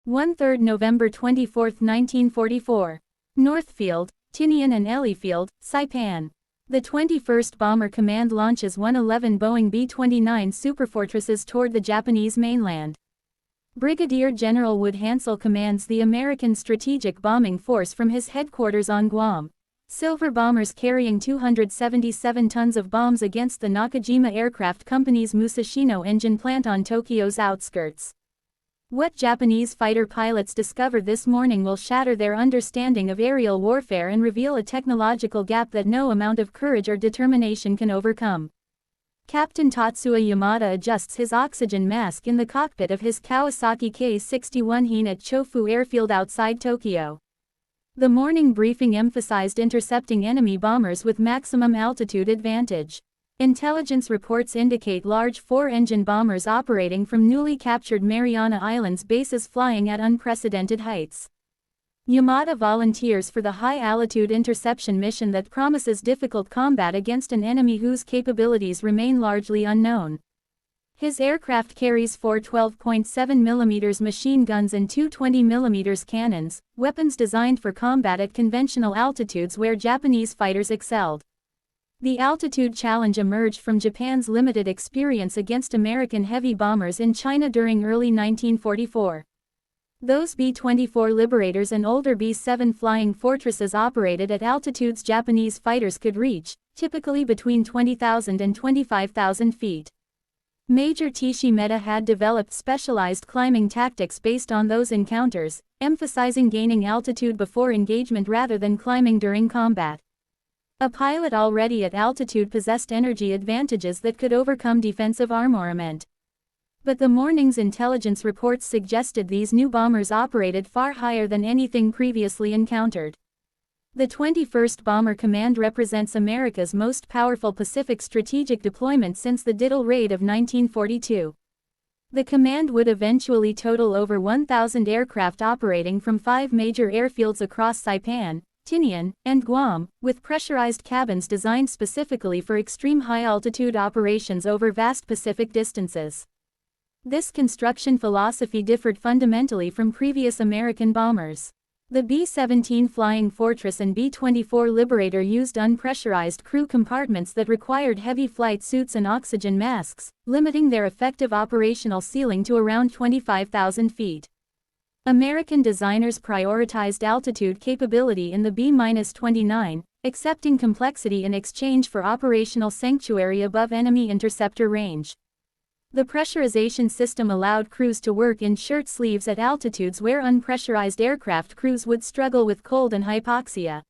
1/3 November 24, 1944. Northfield, Tinian and Elliefield, Saipan. The 21st Bomber Command launches 111 Boeing B-29 Superfortresses toward the Japanese mainland. Brigadier General Wood Hansel commands the American Strategic Bombing Force from his headquarters on Guam. Silver bombers carrying 277 tons of bombs against the Nakajima Aircraft Company's Musashino engine plant on Tokyo's outskirts. What Japanese fighter pilots discover this morning will shatter their understanding of aerial warfare and reveal a technological gap that no amount of courage or determination can overcome. Captain Tatsuya Yamada adjusts his oxygen mask in the cockpit of his Kawasaki K-61 Hine at Chofu Airfield outside Tokyo. The morning briefing emphasized intercepting enemy bombers with maximum altitude advantage. Intelligence reports indicate large four-engine bombers operating from newly captured Mariana Islands bases flying at unprecedented heights. Yamada volunteers for the high-altitude interception mission that promises difficult combat against an enemy whose capabilities remain largely unknown. His aircraft carries four 12.7 mm machine guns and two 20 mm cannons, weapons designed for combat at conventional altitudes where Japanese fighters excelled. The altitude challenge emerged from Japan's limited experience against American heavy bombers in China during early 1944. Those B-24 Liberators and older B-7 Flying Fortresses operated at altitudes Japanese fighters could reach, typically between 20,000 and 25,000 feet. Major Tishimeta had developed specialized climbing tactics based on those encounters, emphasizing gaining altitude before engagement rather than climbing during combat. A pilot already at altitude possessed energy advantages that could overcome defensive armament. But the morning's intelligence reports suggested these new bombers operated far higher than anything previously encountered. The 21st Bomber Command represents America's most powerful Pacific strategic deployment since the Doolittle raid of 1942. The command would eventually total over 1,000 aircraft operating from 5 major airfields across Saipan, Tinian, and Guam, with pressurized cabins designed specifically for extreme high-altitude operations over vast Pacific distances. This construction philosophy differed fundamentally from previous American bombers. The B-17 Flying Fortress and B-24 Liberator used unpressurized crew compartments that required heavy flight suits and oxygen masks, limiting their effective operational ceiling to around 25,000 feet. American designers prioritized altitude capability in the B-29, accepting complexity in exchange for operational sanctuary above enemy interceptor range. The pressurization system allowed crews to work in shirt sleeves at altitudes where unpressurized aircraft crews would struggle with cold and hypoxia.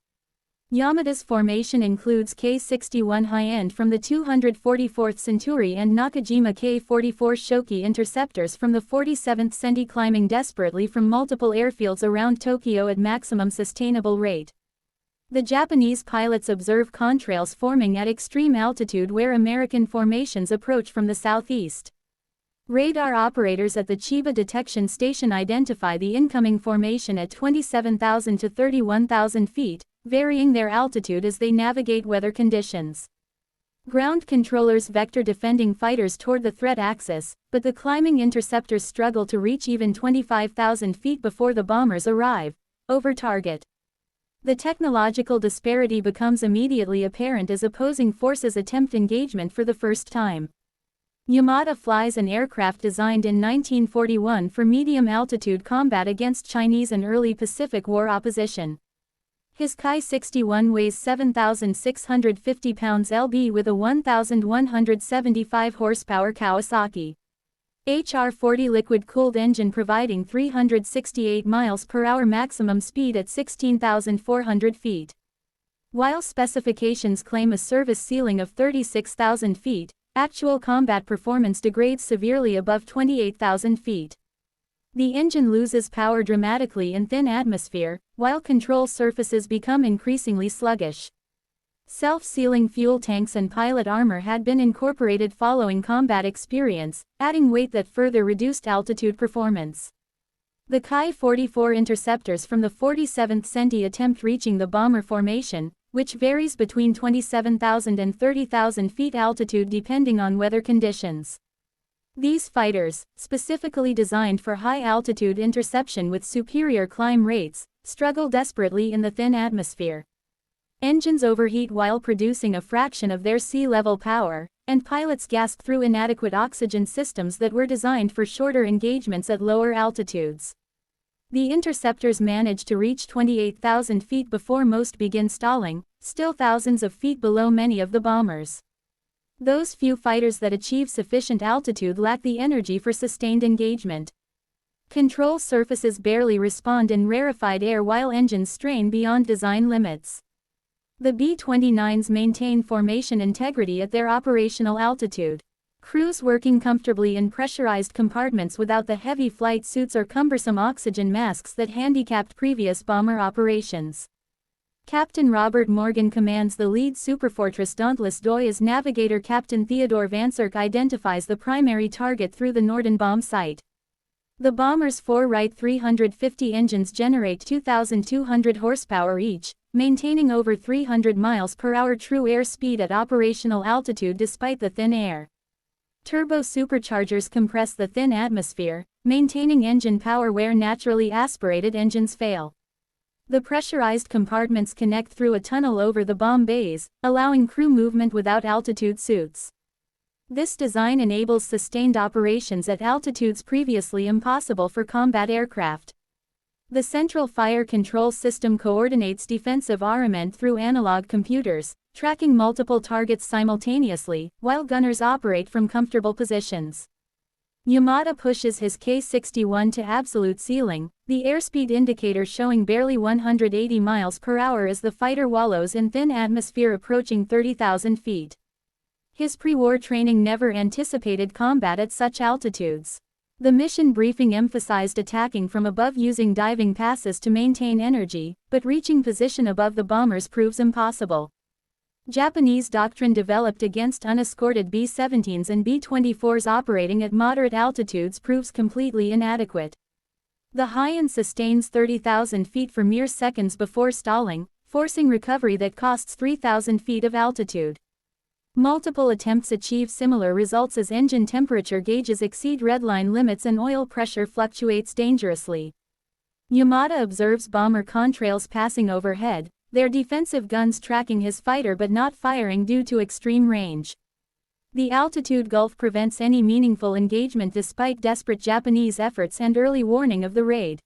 Yamada's formation includes K-61 high-end from the 244th Century and Nakajima K-44 Shoki interceptors from the 47th Centi, climbing desperately from multiple airfields around Tokyo at maximum sustainable rate. The Japanese pilots observe contrails forming at extreme altitude where American formations approach from the southeast. Radar operators at the Chiba Detection Station identify the incoming formation at 27,000 to 31,000 feet, varying their altitude as they navigate weather conditions. Ground controllers vector defending fighters toward the threat axis, but the climbing interceptors struggle to reach even 25,000 feet before the bombers arrive, over target. The technological disparity becomes immediately apparent as opposing forces attempt engagement for the first time. Yamada flies an aircraft designed in 1941 for medium-altitude combat against Chinese and early Pacific War opposition. His Ki-61 weighs 7,650 pounds lb with a 1,175 horsepower Kawasaki HR-40 liquid-cooled engine providing 368 miles per hour maximum speed at 16,400 feet. While specifications claim a service ceiling of 36,000 feet, actual combat performance degrades severely above 28,000 feet. The engine loses power dramatically in thin atmosphere, while control surfaces become increasingly sluggish. Self-sealing fuel tanks and pilot armor had been incorporated following combat experience, adding weight that further reduced altitude performance. The Ki-44 interceptors from the 47th Centi attempt reaching the bomber formation, which varies between 27,000 and 30,000 feet altitude depending on weather conditions. These fighters, specifically designed for high-altitude interception with superior climb rates, struggle desperately in the thin atmosphere. Engines overheat while producing a fraction of their sea-level power, and pilots gasp through inadequate oxygen systems that were designed for shorter engagements at lower altitudes. The interceptors manage to reach 28,000 feet before most begin stalling, still thousands of feet below many of the bombers. Those few fighters that achieve sufficient altitude lack the energy for sustained engagement. Control surfaces barely respond in rarefied air while engines strain beyond design limits. The B-29s maintain formation integrity at their operational altitude. Crews working comfortably in pressurized compartments without the heavy flight suits or cumbersome oxygen masks that handicapped previous bomber operations. Captain Robert Morgan commands the lead superfortress Dauntless Doy as navigator Captain Theodore Vansirk identifies the primary target through the Norden bomb sight. The bomber's 4 Wright 350 engines generate 2,200 horsepower each, maintaining over 300 miles per hour true air speed at operational altitude despite the thin air. Turbo superchargers compress the thin atmosphere, maintaining engine power where naturally aspirated engines fail. The pressurized compartments connect through a tunnel over the bomb bays, allowing crew movement without altitude suits. This design enables sustained operations at altitudes previously impossible for combat aircraft. The central fire control system coordinates defensive armament through analog computers, tracking multiple targets simultaneously, while gunners operate from comfortable positions. Yamada pushes his K-61 to absolute ceiling, the airspeed indicator showing barely 180 miles per hour as the fighter wallows in thin atmosphere approaching 30,000 feet. His pre-war training never anticipated combat at such altitudes. The mission briefing emphasized attacking from above using diving passes to maintain energy, but reaching position above the bombers proves impossible. Japanese doctrine developed against unescorted B-17s and B-24s operating at moderate altitudes proves completely inadequate. The high-end sustains 30,000 feet for mere seconds before stalling, forcing recovery that costs 3,000 feet of altitude. Multiple attempts achieve similar results as engine temperature gauges exceed redline limits and oil pressure fluctuates dangerously. Yamada observes bomber contrails passing overhead, their defensive guns tracking his fighter but not firing due to extreme range. The altitude gulf prevents any meaningful engagement despite desperate Japanese efforts and early warning of the raid.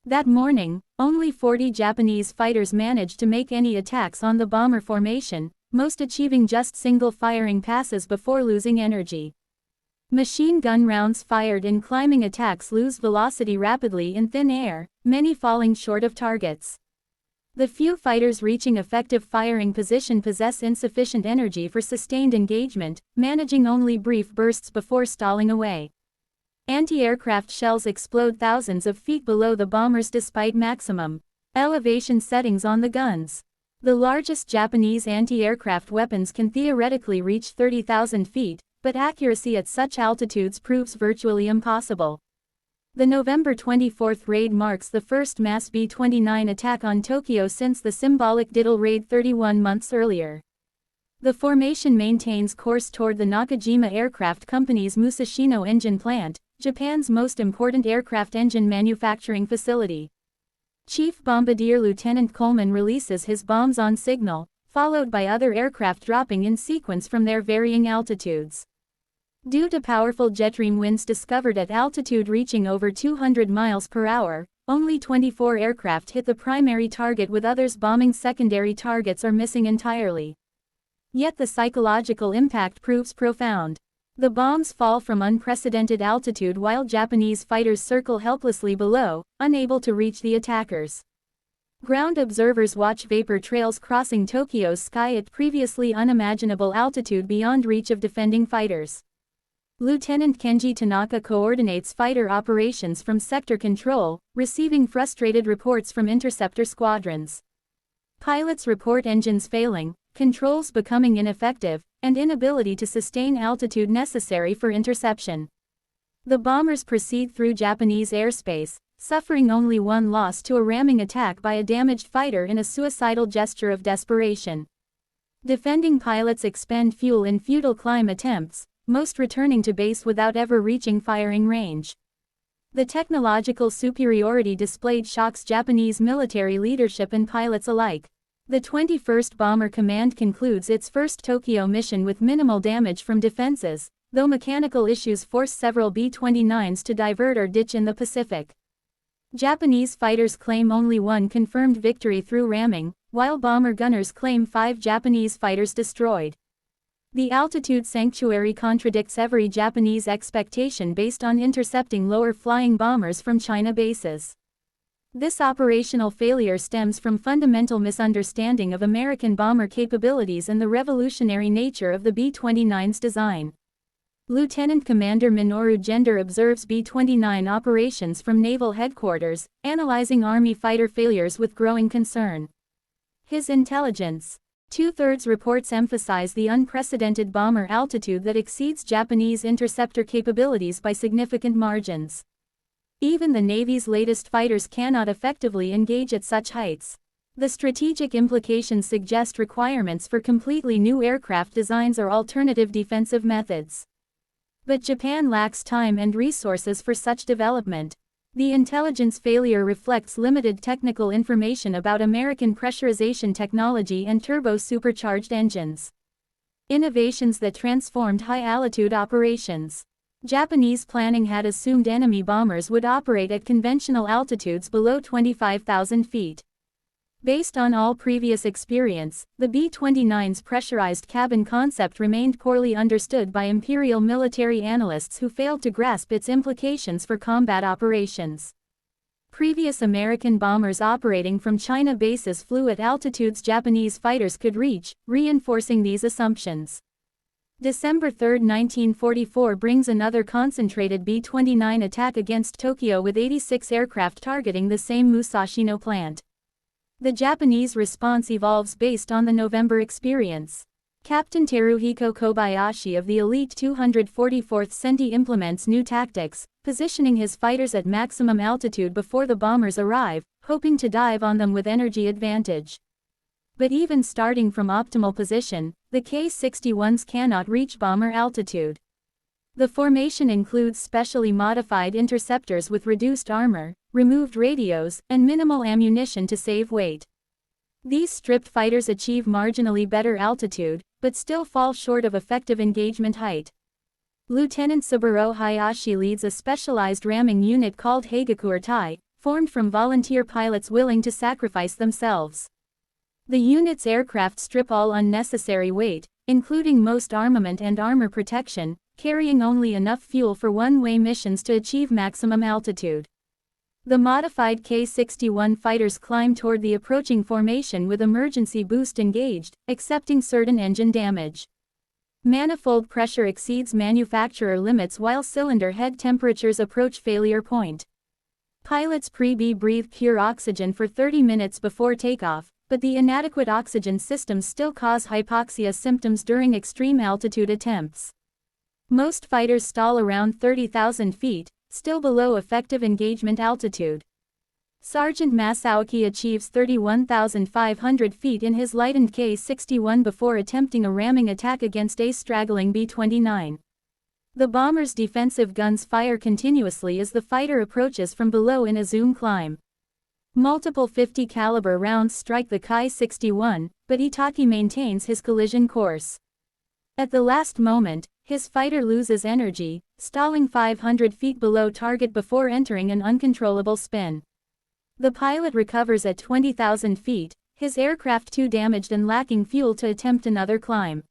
That morning, only 40 Japanese fighters managed to make any attacks on the bomber formation, most achieving just single firing passes before losing energy. Machine gun rounds fired in climbing attacks lose velocity rapidly in thin air, many falling short of targets. The few fighters reaching effective firing position possess insufficient energy for sustained engagement, managing only brief bursts before stalling away. Anti-aircraft shells explode thousands of feet below the bombers despite maximum elevation settings on the guns. The largest Japanese anti-aircraft weapons can theoretically reach 30,000 feet, but accuracy at such altitudes proves virtually impossible. The November 24 raid marks the first mass B-29 attack on Tokyo since the symbolic Doolittle raid 31 months earlier. The formation maintains course toward the Nakajima Aircraft Company's Musashino engine plant, Japan's most important aircraft engine manufacturing facility. Chief Bombardier Lieutenant Coleman releases his bombs on signal, followed by other aircraft dropping in sequence from their varying altitudes. Due to powerful jetstream winds discovered at altitude reaching over 200 miles per hour, only 24 aircraft hit the primary target with others bombing secondary targets or missing entirely. Yet the psychological impact proves profound. The bombs fall from unprecedented altitude while Japanese fighters circle helplessly below, unable to reach the attackers. Ground observers watch vapor trails crossing Tokyo's sky at previously unimaginable altitude beyond reach of defending fighters. Lieutenant Kenji Tanaka coordinates fighter operations from sector control, receiving frustrated reports from interceptor squadrons. Pilots report engines failing, controls becoming ineffective, and inability to sustain altitude necessary for interception. The bombers proceed through Japanese airspace, suffering only one loss to a ramming attack by a damaged fighter in a suicidal gesture of desperation. Defending pilots expend fuel in futile climb attempts, most returning to base without ever reaching firing range. The technological superiority displayed shocks Japanese military leadership and pilots alike. The 21st Bomber Command concludes its first Tokyo mission with minimal damage from defenses, though mechanical issues force several B-29s to divert or ditch in the Pacific. Japanese fighters claim only one confirmed victory through ramming, while bomber gunners claim 5 Japanese fighters destroyed. The altitude sanctuary contradicts every Japanese expectation based on intercepting lower-flying bombers from China bases. This operational failure stems from fundamental misunderstanding of American bomber capabilities and the revolutionary nature of the B-29's design. Lieutenant Commander Minoru Gender observes B-29 operations from Naval Headquarters, analyzing Army fighter failures with growing concern. His intelligence. 2/3 reports emphasize the unprecedented bomber altitude that exceeds Japanese interceptor capabilities by significant margins. Even the Navy's latest fighters cannot effectively engage at such heights. The strategic implications suggest requirements for completely new aircraft designs or alternative defensive methods. But Japan lacks time and resources for such development. The intelligence failure reflects limited technical information about American pressurization technology and turbo-supercharged engines. Innovations that transformed high-altitude operations. Japanese planning had assumed enemy bombers would operate at conventional altitudes below 25,000 feet. Based on all previous experience, the B-29's pressurized cabin concept remained poorly understood by imperial military analysts who failed to grasp its implications for combat operations. Previous American bombers operating from China bases flew at altitudes Japanese fighters could reach, reinforcing these assumptions. December 3, 1944 brings another concentrated B-29 attack against Tokyo with 86 aircraft targeting the same Musashino plant. The Japanese response evolves based on the November experience. Captain Teruhiko Kobayashi of the elite 244th Senti implements new tactics, positioning his fighters at maximum altitude before the bombers arrive, hoping to dive on them with energy advantage. But even starting from optimal position, the K-61s cannot reach bomber altitude. The formation includes specially modified interceptors with reduced armor, removed radios, and minimal ammunition to save weight. These stripped fighters achieve marginally better altitude, but still fall short of effective engagement height. Lieutenant Saburo Hayashi leads a specialized ramming unit called Hagakurutai, formed from volunteer pilots willing to sacrifice themselves. The unit's aircraft strip all unnecessary weight, including most armament and armor protection, carrying only enough fuel for one-way missions to achieve maximum altitude. The modified K-61 fighters climb toward the approaching formation with emergency boost engaged, accepting certain engine damage. Manifold pressure exceeds manufacturer limits while cylinder head temperatures approach failure point. Pilots breathe pure oxygen for 30 minutes before takeoff, but the inadequate oxygen systems still cause hypoxia symptoms during extreme altitude attempts. Most fighters stall around 30,000 feet, still below effective engagement altitude. Sergeant Masaoki achieves 31,500 feet in his lightened K-61 before attempting a ramming attack against a straggling B-29. The bomber's defensive guns fire continuously as the fighter approaches from below in a zoom climb. Multiple 50 caliber rounds strike the Ki-61, but Itaki maintains his collision course. At the last moment, his fighter loses energy, stalling 500 feet below target before entering an uncontrollable spin. The pilot recovers at 20,000 feet, his aircraft too damaged and lacking fuel to attempt another climb.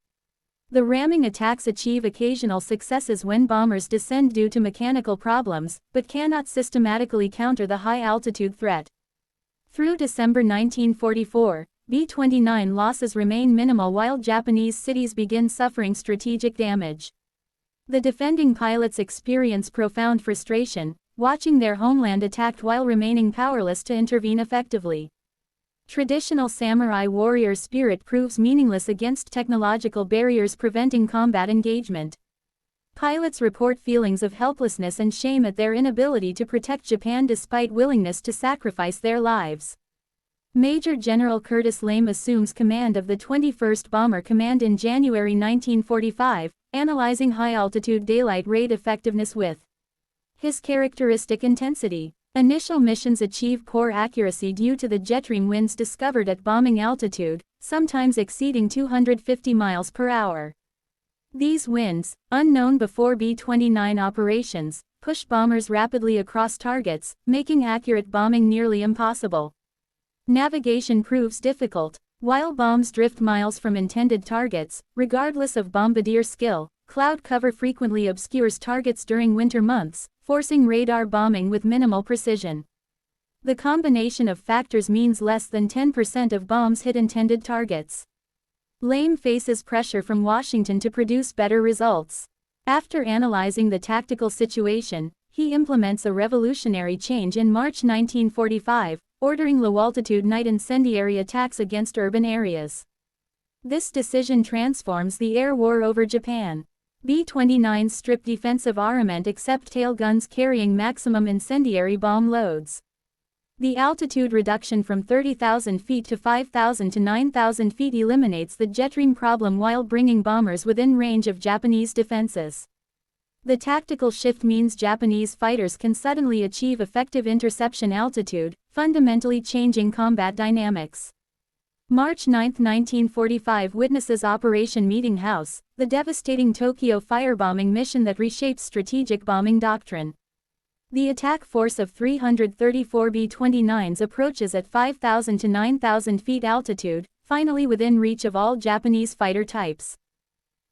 The ramming attacks achieve occasional successes when bombers descend due to mechanical problems, but cannot systematically counter the high-altitude threat. Through December 1944, B-29 losses remain minimal while Japanese cities begin suffering strategic damage. The defending pilots experience profound frustration, watching their homeland attacked while remaining powerless to intervene effectively. Traditional samurai warrior spirit proves meaningless against technological barriers preventing combat engagement. Pilots report feelings of helplessness and shame at their inability to protect Japan despite willingness to sacrifice their lives. Major General Curtis Lame assumes command of the 21st Bomber Command in January 1945, analyzing high-altitude daylight raid effectiveness with his characteristic intensity. Initial missions achieve poor accuracy due to the jetrime winds discovered at bombing altitude, sometimes exceeding 250 miles per hour. These winds, unknown before B-29 operations, push bombers rapidly across targets, making accurate bombing nearly impossible. Navigation proves difficult. While bombs drift miles from intended targets, regardless of bombardier skill, cloud cover frequently obscures targets during winter months, forcing radar bombing with minimal precision. The combination of factors means less than 10% of bombs hit intended targets. Lame faces pressure from Washington to produce better results. After analyzing the tactical situation, he implements a revolutionary change in March 1945, ordering low-altitude night incendiary attacks against urban areas. This decision transforms the air war over Japan. B-29s strip defensive armament except tail guns carrying maximum incendiary bomb loads. The altitude reduction from 30,000 feet to 5,000 to 9,000 feet eliminates the jetrime problem while bringing bombers within range of Japanese defenses. The tactical shift means Japanese fighters can suddenly achieve effective interception altitude, fundamentally changing combat dynamics. March 9, 1945 witnesses Operation Meeting House, the devastating Tokyo firebombing mission that reshapes strategic bombing doctrine. The attack force of 334 B-29s approaches at 5,000 to 9,000 feet altitude, finally within reach of all Japanese fighter types.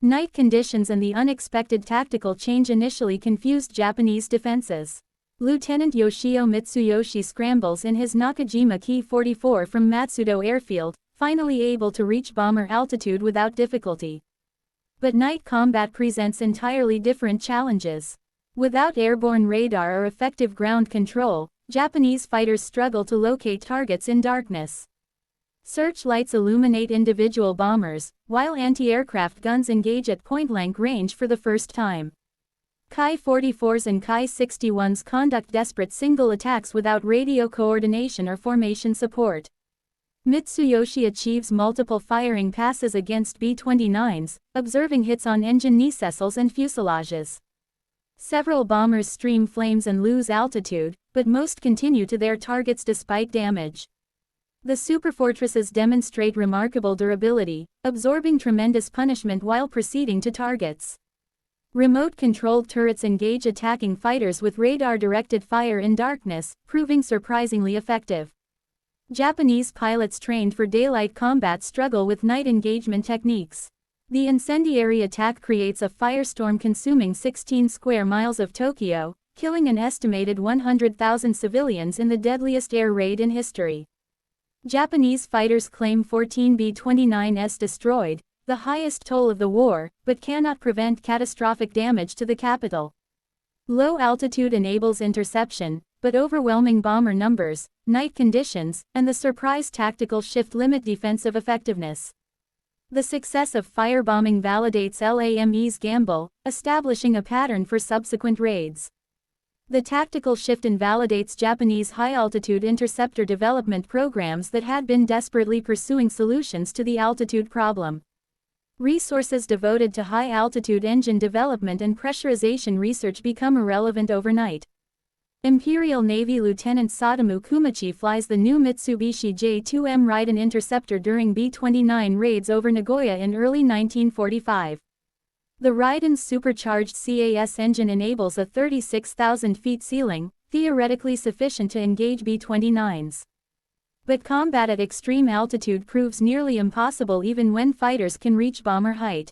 Night conditions and the unexpected tactical change initially confused Japanese defenses. Lieutenant Yoshio Mitsuyoshi scrambles in his Nakajima Ki-44 from Matsudo Airfield, finally able to reach bomber altitude without difficulty. But night combat presents entirely different challenges. Without airborne radar or effective ground control, Japanese fighters struggle to locate targets in darkness. Searchlights illuminate individual bombers, while anti-aircraft guns engage at point-blank range for the first time. Ki-44s and Ki-61s conduct desperate single attacks without radio coordination or formation support. Mitsuyoshi achieves multiple firing passes against B-29s, observing hits on engine nacelles and fuselages. Several bombers stream flames and lose altitude, but most continue to their targets despite damage. The superfortresses demonstrate remarkable durability, absorbing tremendous punishment while proceeding to targets. Remote-controlled turrets engage attacking fighters with radar-directed fire in darkness, proving surprisingly effective. Japanese pilots trained for daylight combat struggle with night engagement techniques. The incendiary attack creates a firestorm consuming 16 square miles of Tokyo, killing an estimated 100,000 civilians in the deadliest air raid in history. Japanese fighters claim 14 B-29s destroyed, the highest toll of the war, but cannot prevent catastrophic damage to the capital. Low altitude enables interception, but overwhelming bomber numbers, night conditions, and the surprise tactical shift limit defensive effectiveness. The success of firebombing validates LAME's gamble, establishing a pattern for subsequent raids. The tactical shift invalidates Japanese high-altitude interceptor development programs that had been desperately pursuing solutions to the altitude problem. Resources devoted to high-altitude engine development and pressurization research become irrelevant overnight. Imperial Navy Lieutenant Sadamu Kumachi flies the new Mitsubishi J-2M Raiden interceptor during B-29 raids over Nagoya in early 1945. The Raiden's supercharged CAS engine enables a 36,000 feet ceiling, theoretically sufficient to engage B-29s. But combat at extreme altitude proves nearly impossible even when fighters can reach bomber height.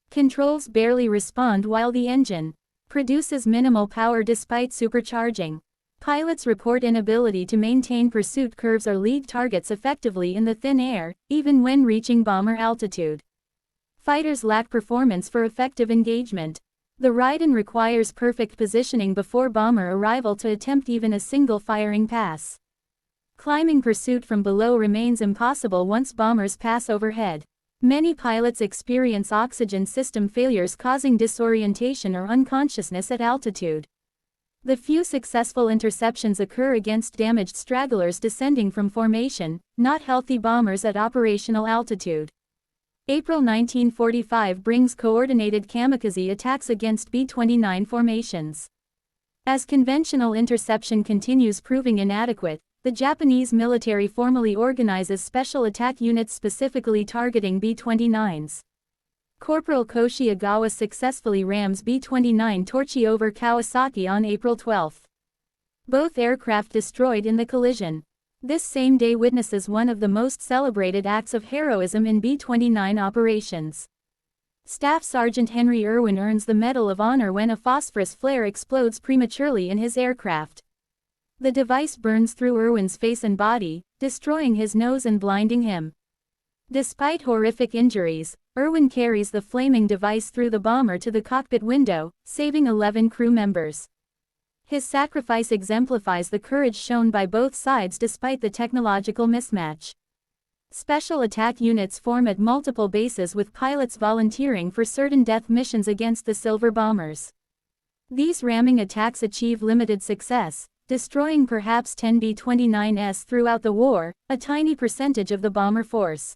Controls barely respond while the engine produces minimal power despite supercharging. Pilots report inability to maintain pursuit curves or lead targets effectively in the thin air, even when reaching bomber altitude. Fighters lack performance for effective engagement. The Raiden requires perfect positioning before bomber arrival to attempt even a single firing pass. Climbing pursuit from below remains impossible once bombers pass overhead. Many pilots experience oxygen system failures causing disorientation or unconsciousness at altitude. The few successful interceptions occur against damaged stragglers descending from formation, not healthy bombers at operational altitude. April 1945 brings coordinated kamikaze attacks against B-29 formations. As conventional interception continues proving inadequate, the Japanese military formally organizes special attack units specifically targeting B-29s. Corporal Koshi Agawa successfully rams B-29 Torchi over Kawasaki on April 12. Both aircraft destroyed in the collision. This same day witnesses one of the most celebrated acts of heroism in B-29 operations. Staff Sergeant Henry Irwin earns the Medal of Honor when a phosphorus flare explodes prematurely in his aircraft. The device burns through Irwin's face and body, destroying his nose and blinding him. Despite horrific injuries, Irwin carries the flaming device through the bomber to the cockpit window, saving 11 crew members. His sacrifice exemplifies the courage shown by both sides despite the technological mismatch. Special attack units form at multiple bases with pilots volunteering for certain death missions against the Silver bombers. These ramming attacks achieve limited success, destroying perhaps 10 B-29s throughout the war, a tiny percentage of the bomber force.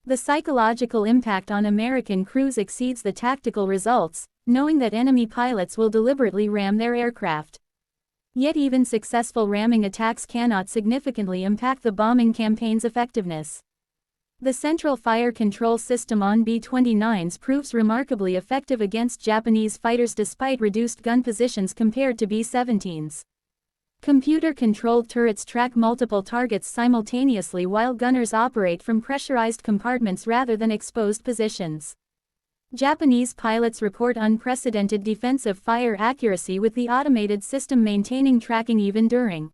The psychological impact on American crews exceeds the tactical results, knowing that enemy pilots will deliberately ram their aircraft. Yet even successful ramming attacks cannot significantly impact the bombing campaign's effectiveness. The central fire control system on B-29s proves remarkably effective against Japanese fighters despite reduced gun positions compared to B-17s. Computer-controlled turrets track multiple targets simultaneously while gunners operate from pressurized compartments rather than exposed positions. Japanese pilots report unprecedented defensive fire accuracy with the automated system maintaining tracking even during